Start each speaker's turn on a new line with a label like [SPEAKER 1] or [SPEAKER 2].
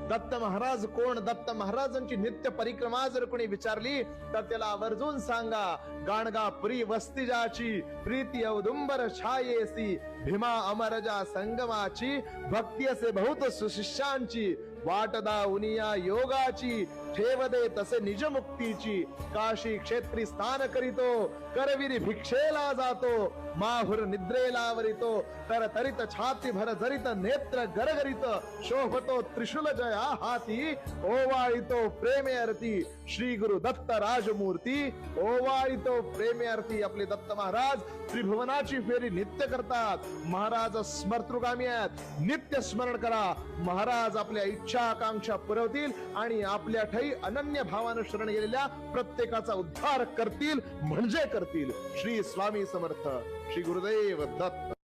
[SPEAKER 1] दत्त महाराज कोण? दत्त महाराजांची नित्य परिक्रमा जर कोणी विचारली तर त्याला आवर्जून सांगा, गाणगापुरी वस्तिजाची प्रीती औदुंबर छायेसी, भीमा अमरजा संगमाची, भक्ती असे बहुत सुशिष्यांची, वाटदा उनिया योगाची, ठेव दे तसे निज मुक्तीची, काशी क्षेत्री स्नान करीतो, करविरी भिक्षेला जातो, माहुर निद्रेला वरितो, तर तरित छाती भर जरित, नेत्र गरगरित, शोभतो त्रिशूल जया हाती, ओवाळितो प्रेमे अर्थी, श्री गुरु दत्त राजमूर्ती, ओवाळितो प्रेमे अर्थी. आपले दत्त महाराज त्रिभुवनाची फेरी नित्य करतात. महाराज स्मर्तृगामी आहेत, नित्य स्मरण करा. महाराज आपल्या इच्छा आकांक्षा पुरवतील आणि आपल्या ठाई अनन्य भावानं शरण गेलेल्या प्रत्येकाचा उद्धार करतील म्हणजे करतील. श्री स्वामी समर्थ. श्री गुरुदेव दत्त.